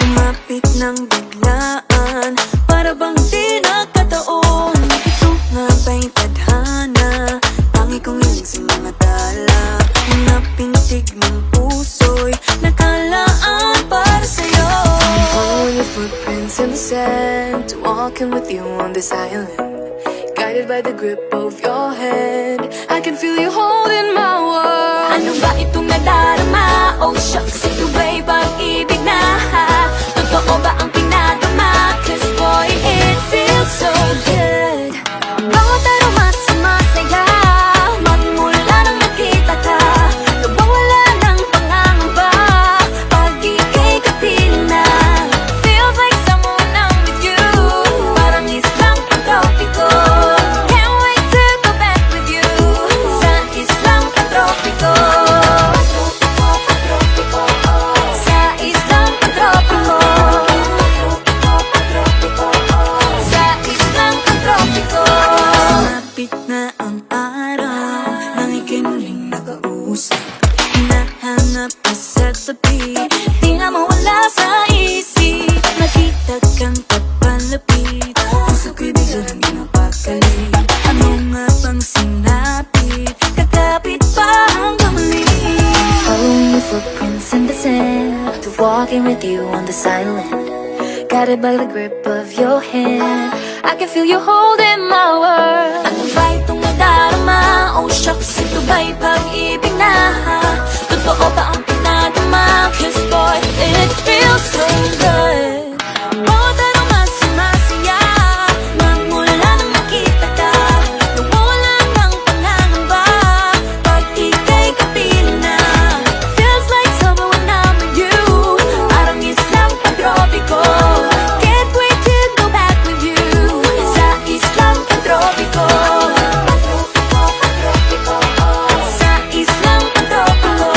Lumapit ng biglaan, para bang di nagkataon. Ito nga ba'y tadhana, tangi kong hiling sa mga tala. Napintig ng puso'y nakalaan para sa'yo. I'm following your footprints in the sand, walking with you on this island, guided by the grip of your hand. I can feel you holding my world. Ano ba itong nadarama? Oh shucks, ito ba'y pag-ibig na? Totoo ba ang pinadama? Cause boy, it feels so good. Bawat aroma sumasaya, magmula nang nakita ka. Nawawala ng pangangamba, pag ika'y kapiling na. Feels like someone I'm with you, parang islang pagtropiko. Can't wait to go back with you, sa islang pagtropiko. Sa islang pagtropiko. Sa islang pagtropiko. Sumapit na ang araw, nang ika'y muling nakausap. Hinahanap ka sa tabi, di nga mawala sa isip. Nakita kang papalapit, puso ko'y bigla nang napakali. Ano nga bang sinapit, kakapit pa hanggang muli. Following your footprints in the sand, to walking with you on this island, guided by the grip of your hand. I can feel you holding my world. Ano ba itong nadarama? Oh shucks, ito ba'y pag-ibig na? Totoo ba ang pinadama? Cause boy, it feels so good. Bawat aroma sumasaya, magmula nang nakita ka. Nawawala ng pangangamba, pag ika'y kapiling na. Feels like summer when I'm with you, parang islang pagtropiko. Can't wait to go back with you, sa islang pagtropiko. Sa islang pagtropiko.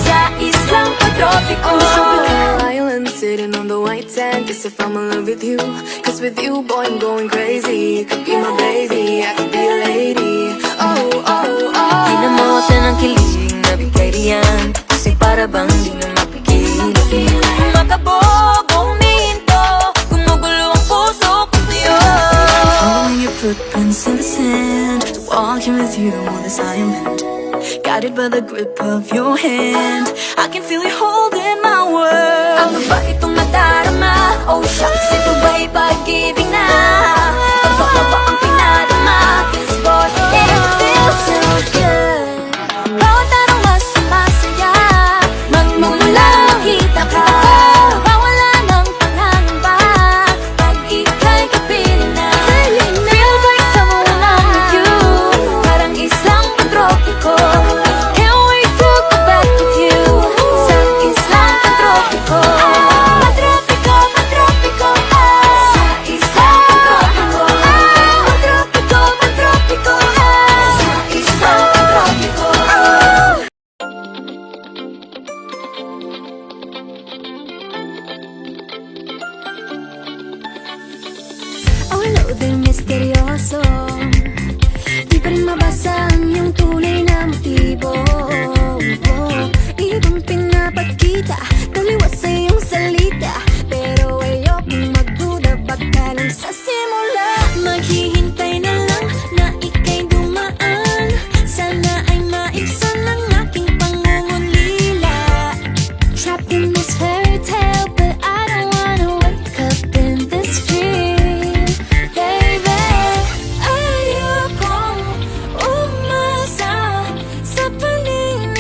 Sa islang pagtropiko. Tropical island sitting on the white sand, guess if I'm in love with you, cause with you boy I'm going crazy. You could be my baby, I could be a lady. Oh, oh, oh. Pinamutan ng kilig na bigay riyan, kasi para bang di na mapigil. Makabog, huminto, gumugulo ang puso ko sa'yo. Following your footprints in the sand, walking with you on this island, guided by the grip of your hand. I can feel you holding my world. Ano ba itong nadarama? Oh shucks, ito ba'y pag-ibig na? Totoo ba ang pinadama? Cause boy, it feels so good. Bawat aroma sumasaya, magmumula nakita ka. Nawawala ng pangangamba, pag ika'y kapiling na. Feels like someone I'm with you, parang islang pagtropiko. Can't wait to go back with you, sa islang pagtropiko. Pagtropiko, pagtropiko. Sa islang pagtropiko. Pagtropiko, pagtropiko. Sa islang pagtropiko. Ang loading misteryoso, di pa rin mabasa ang iyong tunay na motibo. Ibang pinapakita, taliwas sa iyong salita, pero ayokong magduda, baka lang sa simula. Maghihintay na lang na ika'y dumaan, sana ay maibsan ang aking pangungulila. Trapped in this fairy tale, but I don't wanna wake up in this dream, baby. Ayokong umasa sa paningin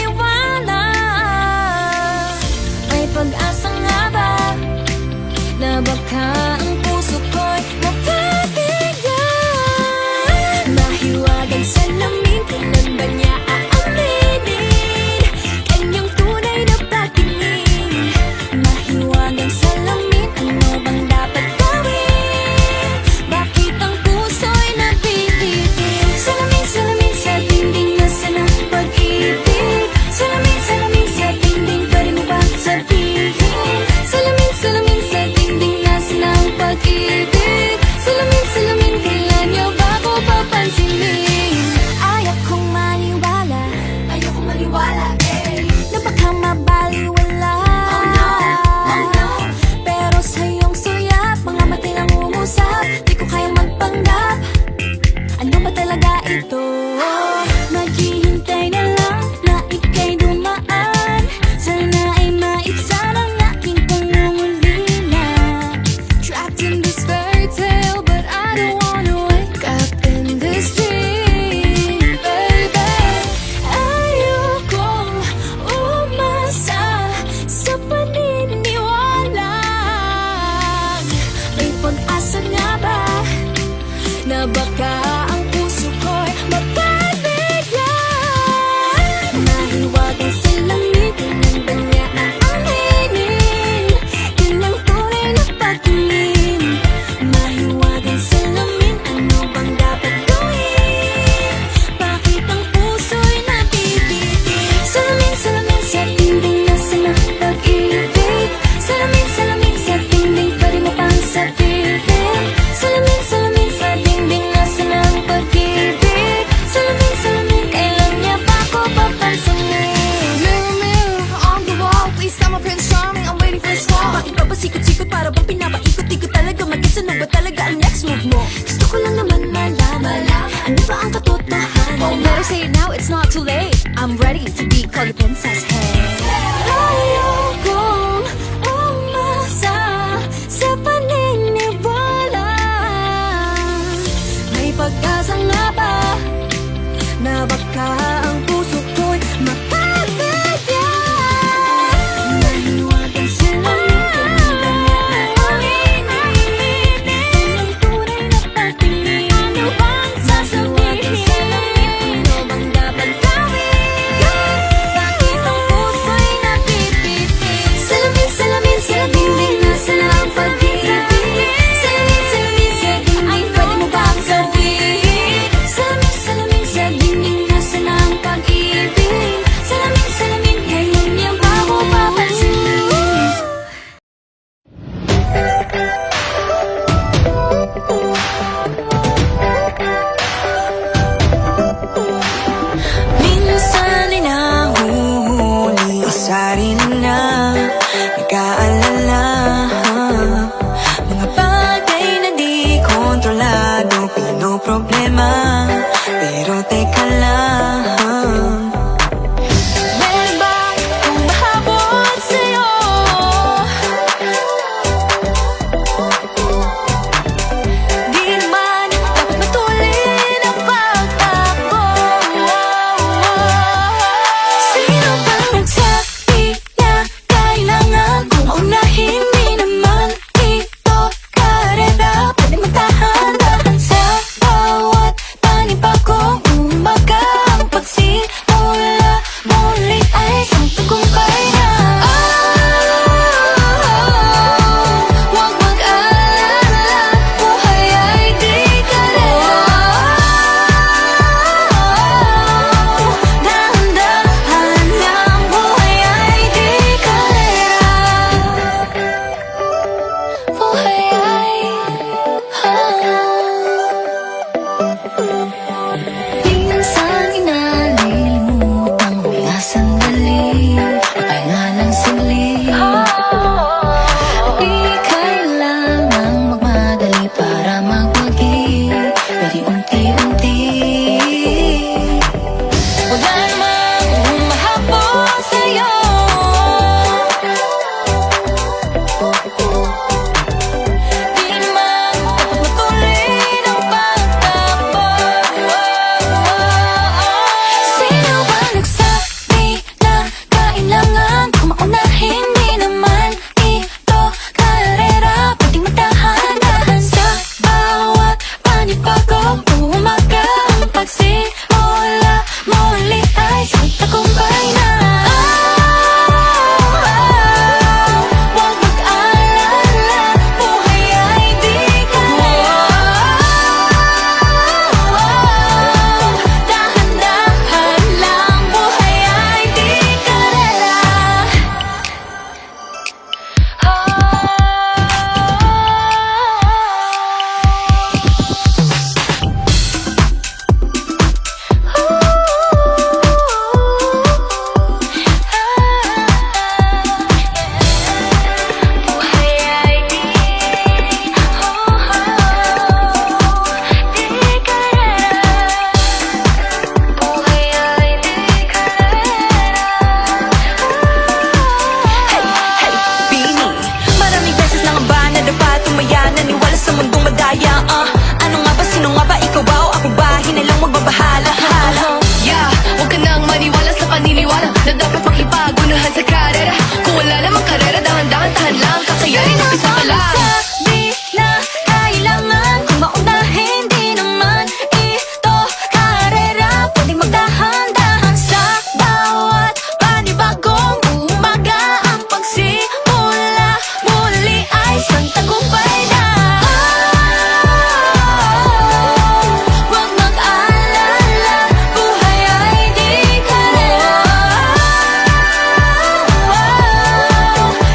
na nag-aalala. Mga bagay na di kontrolado, pinoproblema. Pero teka lang, meron bang humahabol sa'yo? Di naman dapat matulin ang pagtakbo. Sino bang nagsabi na kailangan kong maunahin? Di naman ito karera, pwede magtahan-tahan sa bawat panibagong umaga. Ang pagsimula muli ay isang tagumpay na. Huwag mag-alala, buhay ay di karera. Dahan-dahan lang, buhay ay di karera. Buhay ay minsan inalilimutang huminga sandali, magpahinga ng saglit. Di kailangang magmadali para magwagi, pwede unti-unti. Wala namang humahabol sa'yo. Di naman dapat matulin ang pagtakbo. Sino ba nagsabi na kailangan kong maunahin? Di naman ito karera, pwedeng magdahan-dahan sa bawat panibagong umaga. Ang pagsimula muli ay isang tagumpay na. Huwag mag-alala, buhay ay di karera. Dahan-dahan lang, buhay ay di karera. Buhay ay di karera. Buhay ay di Hey, hey, Bini, maraming beses na nga ba nadapa, tumaya, naniwala sa mundong madaya. Ano nga ba, sino nga ba, ikaw ba o ako ba? Hinalang magbabahala. Yeah, huwag ka nang maniwala sa paniniwala na dapat makipagunahan sa karera. Kung wala namang karera, dahan-dahan, tahan lang, kakayanin, umpisa pa lang. Sabi na kailangan kong maunahin. Di naman ito karera, pwedeng magdahan-dahan sa bawat panibagong umaga. Ang pagsimula muli ay isang tagumpay na. Huwag mag-alala, buhay ay di karera.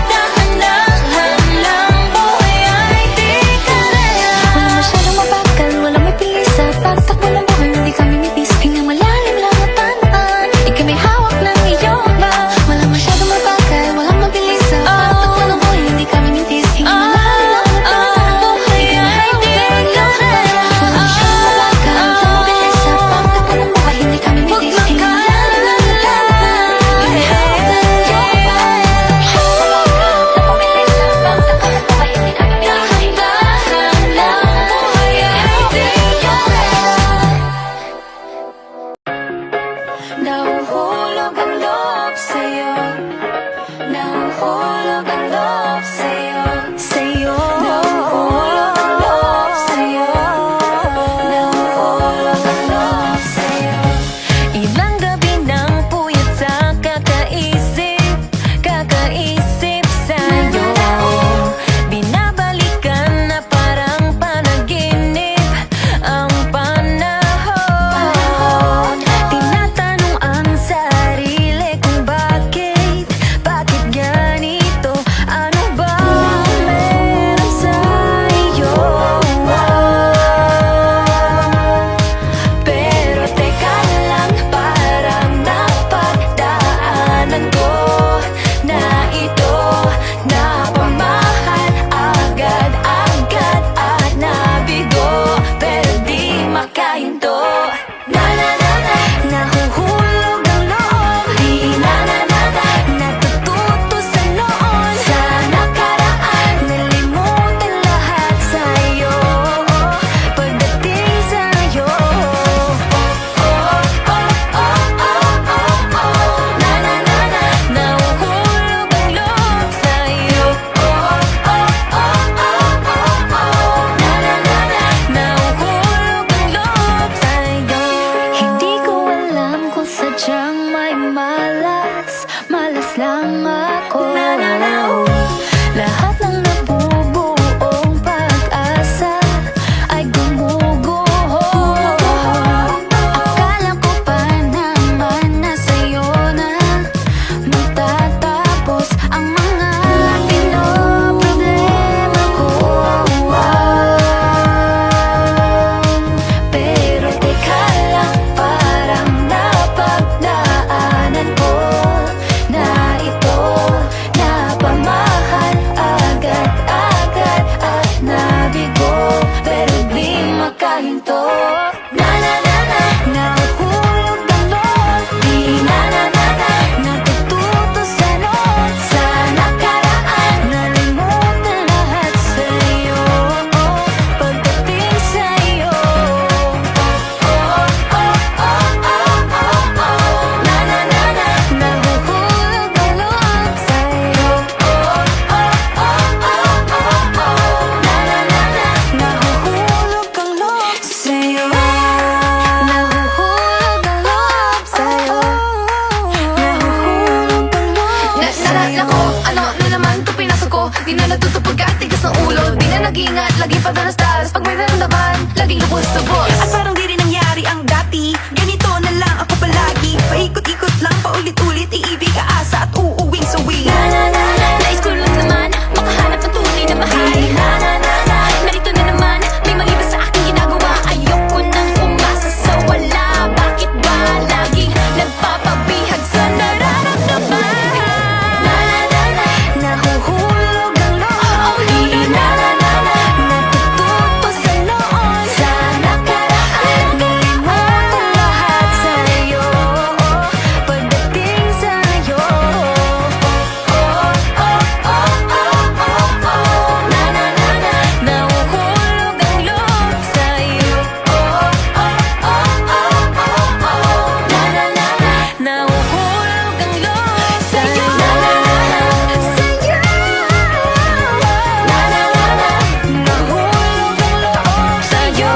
Dahan-dahan lang, buhay ay di karera. Wala masyadong mabagal, wala may pilisa. Pagtakbo ng buhay, hindi kami nipis. Hingang malalim lang at tanan, ika'y may hawak ng iyong ba. Wala masyadong mabagal, walang mabilisa. Pagtakbo ng buhay, hindi kami mintis. Hingang malalim lang at tanan, ika'y may hawak ng iyong ba. Wala masyadong mabagal, walang mabilisa. Pagtakbo ng buhay, hindi kami mintis. Hingang malalim lang at tanan, ika'y may hawak ng iyong ba. Walang mabilisa. Pagtakbo ng buhay, hindi kami mintis. Dahan-dahan lang, buhay ay di karera. Nahuhulog ang loob sa'yo. Nahuhulog ang loob sa'yo. Nahuhulog ang loob sa'yo. Nahuhulog ang loob sa'yo. Ilang gabi nang puyat sa kakaisip sa'yo. Binabalikan na parang panaginip ang panahon. Tinatanong ang sarili kung bakit ganito. ko. Ano na naman to pinasok ko? Di na natutupag at tigas ng ulo. Di na nag-ingat, lagi pa danas-danas. Pag may naramdaman, laging lubos-lubos. At parang di rin nangyari ang dati. Ganito na lang ako palagi. Paikot-ikot lang, paulit-ulit. Iibig, aasa at uuwing sawi. Nais ko lang naman makahanap ng tunay na mahal. Narito na naman, may mali ba sa aking ginagawa? Ayoko nang umasa sa wala. Bakit ba laging nagpapabihag sa nararamdaman? Nahuhulog ang loob. Natututo sa noon, sa nakaraan. Nalimutan lahat sa'yo pagdating sa'yo. Nahuhulog ang loob sa'yo. Nahuhulog ang loob sa'yo. Nahuhulog ang loob sa'yo.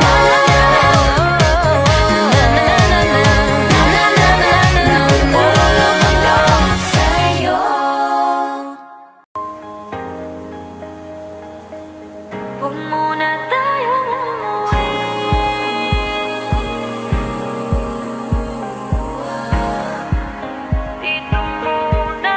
Nahuhulog ang loob sa'yo. Huwag muna tayong umuwi. Dito muna.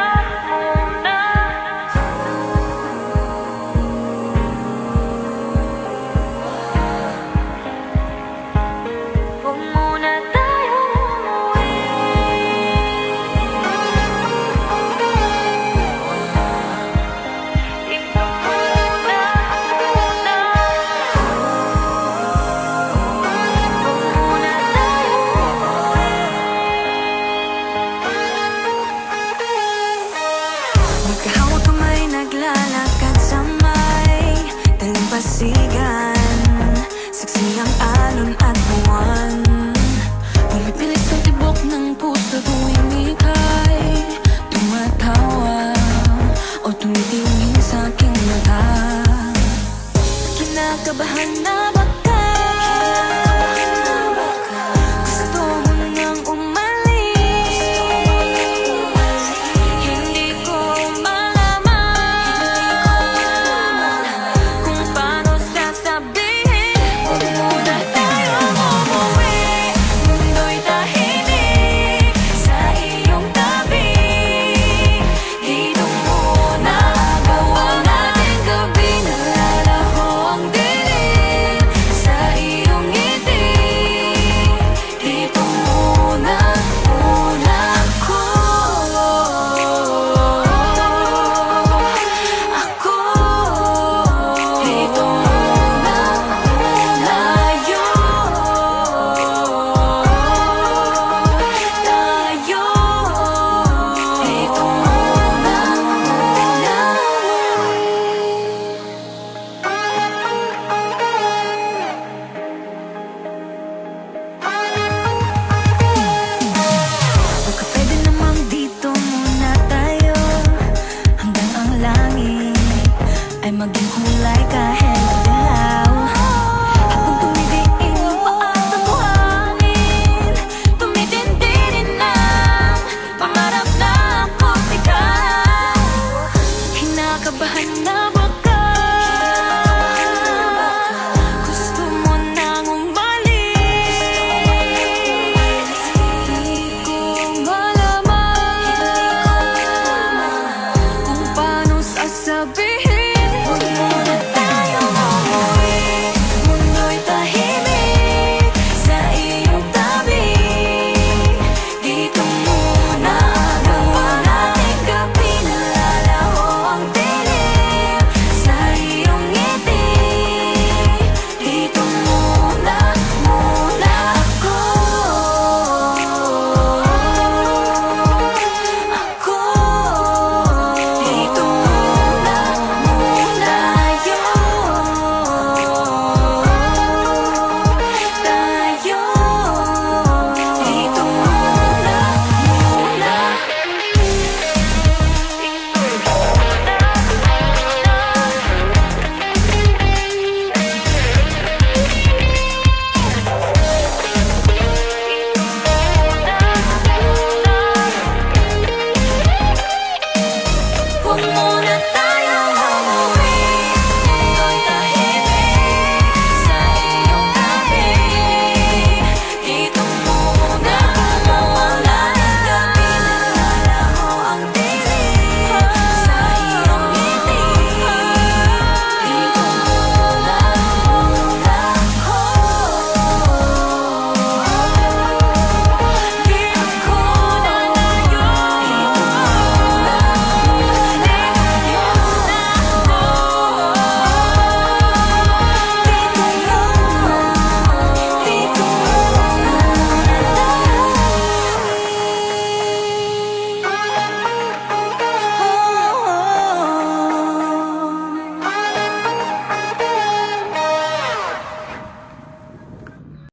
Huwag muna tayong umuwi. Dito muna. Magkahawak kamay, naglalakad sa may dalampasigan. Saksi ang alon at buwan. Pumipilit sa tibok ng puso tuwing ika'y tumatawa o tumitingin sa aking mata. Kinakabahan na ba